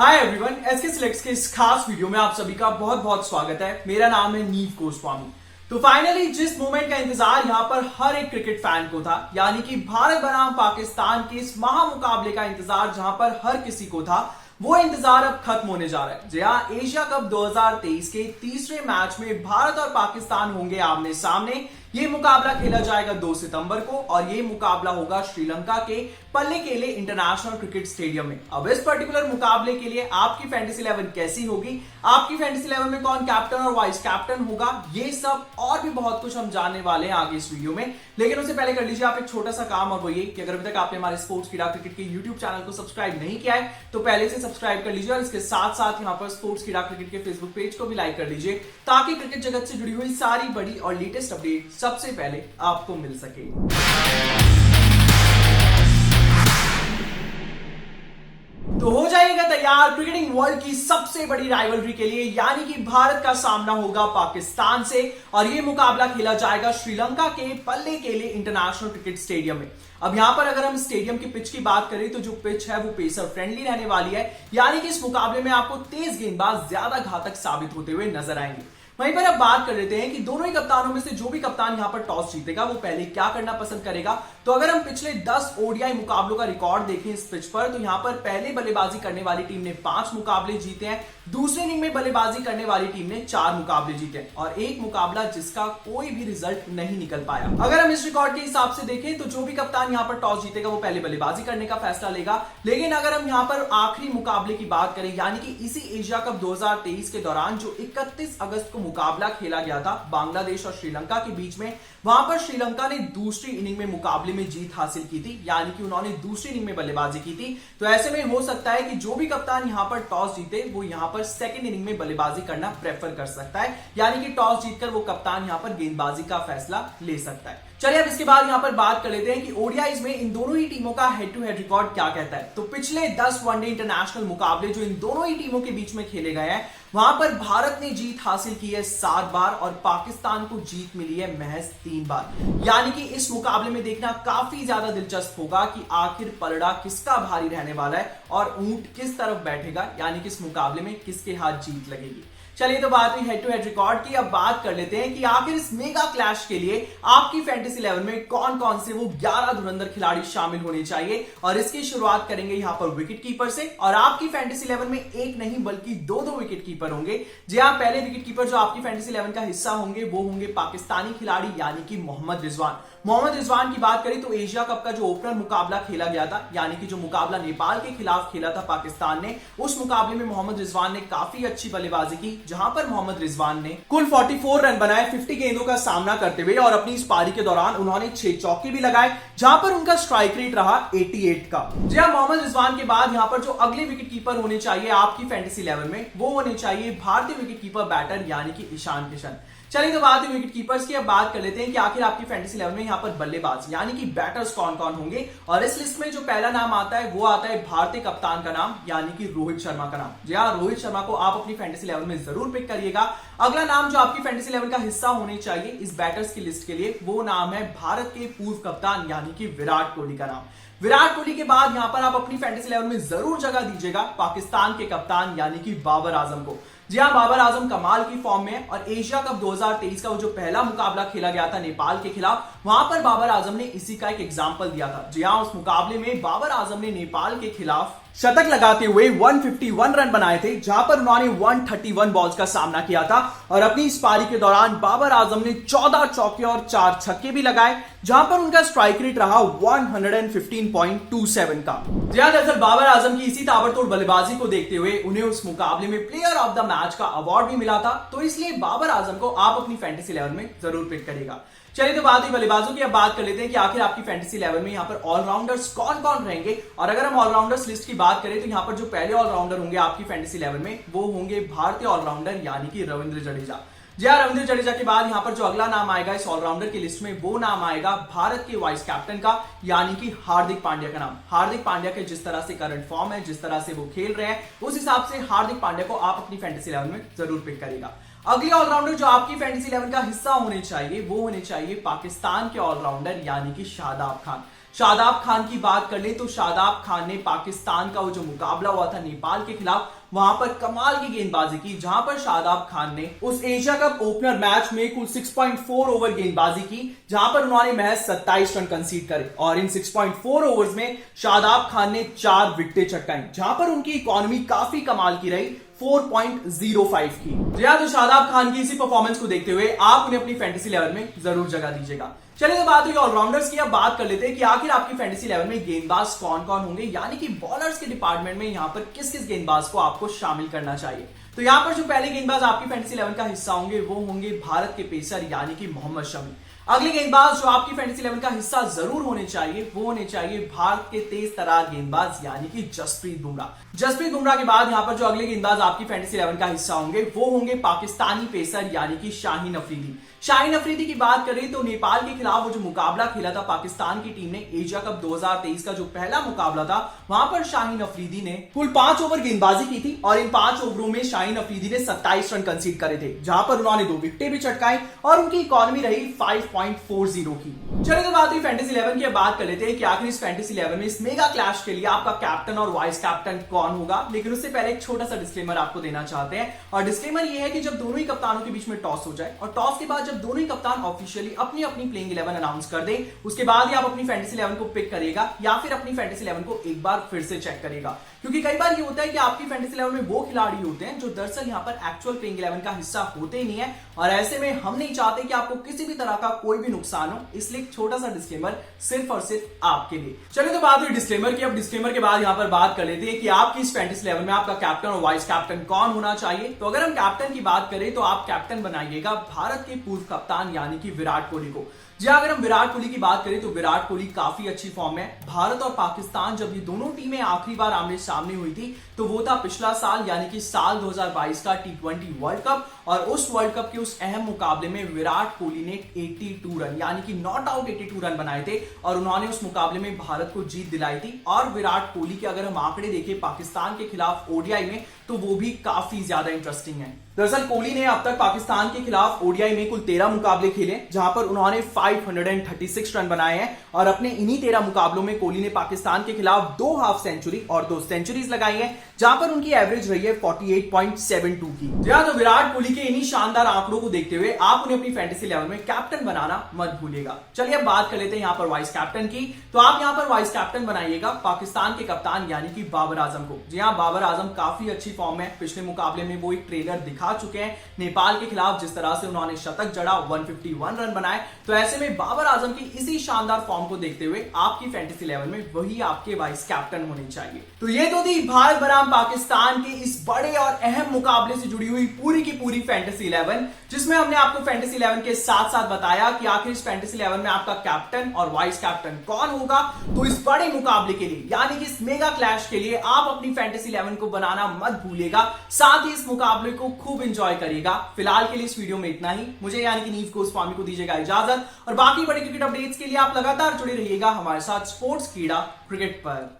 Hi everyone, SK selects के इस खास वीडियो में आप सभी का बहुत बहुत स्वागत है। मेरा नाम है नीव गोस्वामी। तो फाइनली जिस मोमेंट का इंतजार यहां पर हर एक क्रिकेट फैन को था, यानी कि भारत बनाम पाकिस्तान के इस महामुकाबले का इंतजार जहां पर हर किसी को था, वो इंतजार अब खत्म होने जा रहा है। जहां एशिया कप 2023 के तीसरे मैच में भारत और पाकिस्तान होंगे आमने सामने। ये मुकाबला खेला जाएगा 2 सितंबर को और ये मुकाबला होगा श्रीलंका के पल्लेकेले इंटरनेशनल क्रिकेट स्टेडियम में। अब इस पर्टिकुलर मुकाबले के लिए आपकी फैंटेसी 11 कैसी होगी, आपकी फैंटेसी 11 में कौन कैप्टन और वाइस कैप्टन होगा, ये सब और भी बहुत कुछ हम जानने वाले हैं आगे इस वीडियो में। लेकिन उससे पहले कर लीजिए आप एक छोटा सा काम, और वो ये कि अगर अभी तक आपने हमारे स्पोर्ट्स कीड़ा क्रिकेट के यूट्यूब चैनल को सब्सक्राइब नहीं किया है तो पहले से सब्सक्राइब कर लीजिए और इसके साथ साथ यहाँ पर स्पोर्ट्स कीड़ा क्रिकेट के फेसबुक पेज को भी लाइक कर लीजिए, ताकि क्रिकेट जगत से जुड़ी हुई सारी बड़ी और लेटेस्ट अपडेट सबसे पहले आपको मिल सके। तो हो जाएगा तैयार क्रिकेटिंग वर्ल्ड की सबसे बड़ी राइवलरी के लिए, यानी कि भारत का सामना होगा पाकिस्तान से और यह मुकाबला खेला जाएगा श्रीलंका के पल्लेकेले इंटरनेशनल क्रिकेट स्टेडियम में। अब यहां पर अगर हम स्टेडियम की पिच की बात करें तो जो पिच है वो पेसर फ्रेंडली रहने वाली है, यानी कि इस मुकाबले में आपको तेज गेंदबाज ज्यादा घातक साबित होते हुए नजर आएंगे। वहीं पर अब बात कर लेते हैं कि दोनों ही कप्तानों में से जो भी कप्तान यहां पर टॉस जीतेगा वो पहले क्या करना पसंद करेगा। तो अगर हम पिछले 10 ओडीआई मुकाबलों का रिकॉर्ड देखें इस पिच पर, तो यहां पर पहले बल्लेबाजी करने वाली टीम ने 5 मुकाबले जीते हैं, दूसरे इनिंग में बल्लेबाजी करने वाली टीम ने 4 मुकाबले जीते हैं और एक मुकाबला जिसका कोई भी रिजल्ट नहीं निकल पाया। अगर हम इस रिकॉर्ड के हिसाब से देखें तो जो भी कप्तान यहां पर टॉस जीतेगा वो पहले बल्लेबाजी करने का फैसला लेगा। लेकिन अगर हम यहां पर आखिरी मुकाबले की बात करें, यानी कि इसी एशिया कप 2023 के दौरान जो 31 अगस्त को मुकाबला खेला गया था बांग्लादेश और श्रीलंका के बीच में, वहां पर श्रीलंका ने दूसरी इनिंग में मुकाबले में जीत हासिल की थी, यानी कि उन्होंने दूसरी इनिंग में बल्लेबाजी की थी। तो ऐसे में हो सकता है कि जो भी कप्तान यहां पर टॉस जीते वो यहां पर सेकंड इनिंग में बल्लेबाजी करना प्रेफर कर सकता है, यानी कि टॉस जीतकर वो कप्तान यहां पर गेंदबाजी का फैसला ले सकता है। चलिए अब इसके बाद यहां पर बात कर लेते हैं कि ओडीआईज में इन दोनों ही टीमों का हेड टू हेड रिकॉर्ड क्या कहता है। तो पिछले 10 वनडे इंटरनेशनल मुकाबले जो इन दोनों ही टीमों के बीच में खेले गए हैं, वहां पर भारत ने जीत हासिल की है 7 बार और पाकिस्तान को जीत मिली है महज 3 बार। यानी कि इस मुकाबले में देखना काफी ज्यादा दिलचस्प होगा कि आखिर पलड़ा किसका भारी रहने वाला है और ऊंट किस तरफ बैठेगा, यानी कि इस मुकाबले में किसके हाथ जीत लगेगी। चलिए तो बात हुई हेड टू हेड रिकॉर्ड की, अब बात कर लेते हैं कि आखिर इस मेगा क्लैश के लिए आपकी फैंटेसी 11 में कौन कौन से वो 11 धुरंधर खिलाड़ी शामिल होने चाहिए। और इसकी शुरुआत करेंगे यहां पर विकेट कीपर से, और आपकी फैंटेसी 11 में एक नहीं बल्कि 2 विकेट कीपर होंगे। जी हां, पहले विकेट कीपर जो आपकी फैंटेसी 11 का हिस्सा होंगे वो होंगे पाकिस्तानी खिलाड़ी, यानी कि मोहम्मद रिजवान। मोहम्मद रिजवान की बात करें तो एशिया कप का जो ओपनर मुकाबला खेला गया था, यानी कि जो मुकाबला नेपाल के खिलाफ खेला था पाकिस्तान ने, उस मुकाबले में मोहम्मद रिजवान ने काफी अच्छी बल्लेबाजी की, जहां पर मोहम्मद रिजवान ने कुल 44 रन बनाए 50 गेंदों का सामना करते हुए, और अपनी इस पारी के दौरान उन्होंने 6 चौके भी लगाए, जहां पर उनका स्ट्राइक रेट रहा 88 का। जी हां, मोहम्मद रिजवान के बाद यहां पर जो अगले विकेट कीपर होने चाहिए आपकी फैंटेसी 11 में, वो होने चाहिए भारतीय विकेट कीपर बैटर, यानी कि ईशान किशन। चलिए तो बात है विकेट कीपर्स की, अब बात कर लेते हैं कि आखिर आपकी फैंटेसी 11 में यहां पर बल्लेबाज यानी कि बैटर्स कौन कौन होंगे। और इस लिस्ट में जो पहला नाम आता है वो आता है भारतीय कप्तान का नाम, यानी कि रोहित शर्मा का नाम। जी हां, रोहित शर्मा को आप अपनी फैंटेसी 11 में जरूर पिक करिएगा। अगला नाम जो आपकी फैंटेसी 11 का हिस्सा होने चाहिए इस बैटर्स की लिस्ट के लिए, वो नाम है भारत के पूर्व कप्तान, यानी कि विराट कोहली का नाम। विराट कोहली के बाद यहां पर आप अपनी फैंटेसी 11 में जरूर जगह दीजिएगा पाकिस्तान के कप्तान, यानी कि बाबर आजम को। जी हां, बाबर आजम कमाल की फॉर्म में है और एशिया कप 2023 का वो जो पहला मुकाबला खेला गया था नेपाल के खिलाफ, वहां पर बाबर आजम ने इसी का एक एग्जांपल दिया था। जी हां, उस मुकाबले में बाबर आजम ने नेपाल के खिलाफ शतक लगाते हुए 151 रन बनाए थे, जहां पर उन्होंने 131 बॉल्स का सामना किया था। और अपनी इस पारी के दौरान बाबर आजम ने 14 चौके और 4 छक्के भी लगाए, जहां पर उनका स्ट्राइक रेट रहा 115.27 का। दरअसल बाबर आजम की इसी ताबड़तोड़ बल्लेबाजी को देखते हुए उन्हें उस मुकाबले में प्लेयर ऑफ द मैच का अवार्ड भी मिला था, तो इसलिए बाबर आजम को आप अपनी फैंटेसी 11 में जरूर पिक करेगा। चलिए तो बात हुई बल्लेबाजों की, अब बात कर लेते हैं कि आखिर आपकी फैंटेसी 11 में यहां पर ऑलराउंडर्स कौन कौन रहेंगे। और अगर हम ऑलराउंडर्स लिस्ट की बात करें तो यहां पर जो पहले ऑलराउंडर होंगे आपकी फैंटेसी 11 में वो होंगे भारतीय ऑलराउंडर, यानी कि रविंद्र जडेजा। जी हां, रविंद्र जडेजा के बाद यहां पर जो अगला नाम आएगा इस ऑलराउंडर की लिस्ट में, वो नाम आएगा भारत के वाइस कैप्टन का, यानी कि हार्दिक पांड्या का नाम। हार्दिक पांड्या के जिस तरह से करंट फॉर्म है, जिस तरह से वो खेल रहे हैं, उस हिसाब से हार्दिक पांड्या को आप अपनी फैंटेसी 11 में जरूर पिक करेगा। अगले ऑलराउंडर जो आपकी फैंटेसी 11 का हिस्सा होने चाहिए वो होने चाहिए पाकिस्तान के ऑलराउंडर, यानी कि शादाब खान। शादाब खान की बात कर ले तो शादाब खान ने पाकिस्तान का वो जो मुकाबला हुआ था नेपाल के खिलाफ, वहां पर कमाल की गेंदबाजी की, जहां पर शादाब खान ने उस एशिया कप ओपनर मैच में कुल 6.4 ओवर गेंदबाजी की, जहां पर उन्होंने महज 27 रन कंसीड करे और इन 6.4 ओवर्स में शादाब खान ने 4 विकेटें चटकाई, जहां पर उनकी इकोनॉमी काफी कमाल की रही 4.05 की। जी हाँ, तो शादाब खान की इसी परफॉर्मेंस को देखते हुए आप उन्हें अपनी फैंटेसी 11 में जरूर जगह दीजिएगा। चलिए तो बात हुई ऑलराउंडर्स की, अब बात कर लेते हैं कि आखिर आपकी फैंटेसी 11 में गेंदबाज कौन कौन होंगे, यानी कि बॉलर्स के डिपार्टमेंट में यहां पर किस किस गेंदबाज को आपको शामिल करना चाहिए। तो यहां पर जो पहले गेंदबाज आपकी फैंटेसी 11 का हिस्सा होंगे वो होंगे भारत के पेसर यानी कि मोहम्मद शमी। अगले गेंदबाज जो आपकी फैंटेसी 11 का हिस्सा जरूर होने चाहिए वो होने चाहिए भारत के तेज तरार गेंदबाज यानी कि जसप्रीत बुमराह। जसप्रीत बुमराह के बाद यहां पर जो अगले गेंदबाज आपकी फैंटेसी 11 का हिस्सा होंगे वो होंगे पाकिस्तानी पेसर यानी कि शाहीन अफरीदी। शाहीन अफरीदी की बात करें तो नेपाल के खिलाफ वो जो मुकाबला खेला था पाकिस्तान की टीम ने एशिया कप 2023 का जो पहला मुकाबला था, वहां पर शाहीन अफरीदी ने कुल 5 ओवर गेंदबाजी की थी और इन 5 ओवरों में शाहीन अफरीदी ने 27 रन कंसीड करे थे, जहां पर उन्होंने 2 विकेटें भी चटकाई और उनकी इकोनॉमी रही 5.40 की। चलिए तो बात हुई फैंटेसी 11 की, अब बात कर लेते हैं कि आखिर इस फैंटेसी 11 में इस मेगा क्लैश के लिए आपका कैप्टन और वाइस कैप्टन कौन होगा। लेकिन उससे पहले एक छोटा सा डिस्क्लेमर आपको देना चाहते हैं, और डिस्क्लेमर ये है कि जब दोनों ही कप्तानों के बीच में टॉस हो जाए और टॉस के बाद जब दोनों ही कप्तान ऑफिशियली अपनी अपनी प्लेइंग 11 अनाउंस कर दें, उसके बाद ही आप अपनी फैंटेसी 11 को पिक करेगा या फिर अपनी फैंटेसी 11 को एक बार फिर से चेक करेगा। क्योंकि कई बार ये होता है कि आपकी फैंटेसी 11 में वो खिलाड़ी होते हैं जो दरअसल यहाँ पर एक्चुअल प्लेइंग 11 का हिस्सा होते ही नहीं है, और ऐसे में हम नहीं चाहते कि आपको किसी भी तरह का कोई भी नुकसान हो, इसलिए एक छोटा सा डिस्क्लेमर सिर्फ और सिर्फ आपके लिए। चलिए तो बात हुई डिस्क्लेमर की, अब डिस्क्लेमर के बाद यहाँ पर बात कर लेते हैं कि आपकी इस फैंटेसी 11 में आपका कैप्टन और वाइस कैप्टन कौन होना चाहिए। तो अगर हम कैप्टन की बात करें तो आप कैप्टन बनाइएगा भारत के पूर्व कप्तान यानी कि विराट कोहली को। जी अगर हम विराट कोहली की बात करें तो विराट कोहली काफी अच्छी फॉर्म में। भारत और पाकिस्तान जब ये दोनों टीमें आखिरी बार आमने सामने हुई थी तो वो था पिछला साल यानी कि साल 2022 का T20 वर्ल्ड कप, और उस वर्ल्ड कप के उस अहम मुकाबले में विराट कोहली ने 82 रन यानी कि नॉट आउट 82 रन बनाए थे और उन्होंने उस मुकाबले में भारत को जीत दिलाई थी। और विराट कोहली के अगर हम आंकड़े देखें पाकिस्तान के खिलाफ ओडीआई में तो वो भी काफी ज्यादा इंटरेस्टिंग है। दरअसल कोहली ने अब तक पाकिस्तान के खिलाफ ओडीआई में कुल 13 मुकाबले खेले जहां पर उन्होंने 536 रन बनाए हैं, और अपने इन्हीं 13 मुकाबलों में कोहली ने पाकिस्तान के खिलाफ 2 हाफ सेंचुरी और 2 सेंचुरीज लगाई हैं, जहां पर उनकी एवरेज रही है 48.72 की। जी तो विराट कोहली के इन्हीं शानदार आंकड़ों को देखते हुए आप उन्हें अपनी फैंटेसी 11 में कैप्टन बनाना मत भूलिएगा। चलिए अब बात कर लेते हैं यहाँ पर वाइस कैप्टन की। तो आप यहाँ पर वाइस कैप्टन बनाइएगा पाकिस्तान के कप्तान यानी कि बाबर आजम को। जी हाँ, बाबर आजम काफी अच्छी फॉर्म में, पिछले मुकाबले में वो एक ट्रेलर दिखा चुके हैं नेपाल के खिलाफ, जिस तरह से उन्होंने शतक जड़ा 151 रन बनाए। तो ऐसे में बाबर आजम की इसी शानदार फॉर्म को देखते हुए आपकी फैंटेसी 11 में वही आपके वाइस कैप्टन होने चाहिए। तो ये तो थी भारत बनाम पाकिस्तान के इस बड़े और अहम मुकाबले से जुड़ी हुई पूरी की पूरी फैंटेसी 11, जिसमें हमने आपको फैंटेसी 11 के साथ साथ बताया कि आखिर इस फैंटेसी 11 में आपका कैप्टन और वाइस कैप्टन कौन होगा। तो इस बड़े मुकाबले के लिए यानी कि इस मेगा क्लैश के लिए आप अपनी फैंटेसी 11 को बनाना मत भूलिएगा, साथ ही इस मुकाबले को खूब एंजॉय करिएगा। फिलहाल के लिए इस वीडियो में इतना ही। मुझे यानी कि नीव गोस्वामी को दीजिएगा इजाजत, और बाकी बड़े क्रिकेट अपडेट्स के लिए आप लगातार जुड़े रहिएगा हमारे साथ स्पोर्ट्स कीड़ा क्रिकेट पर।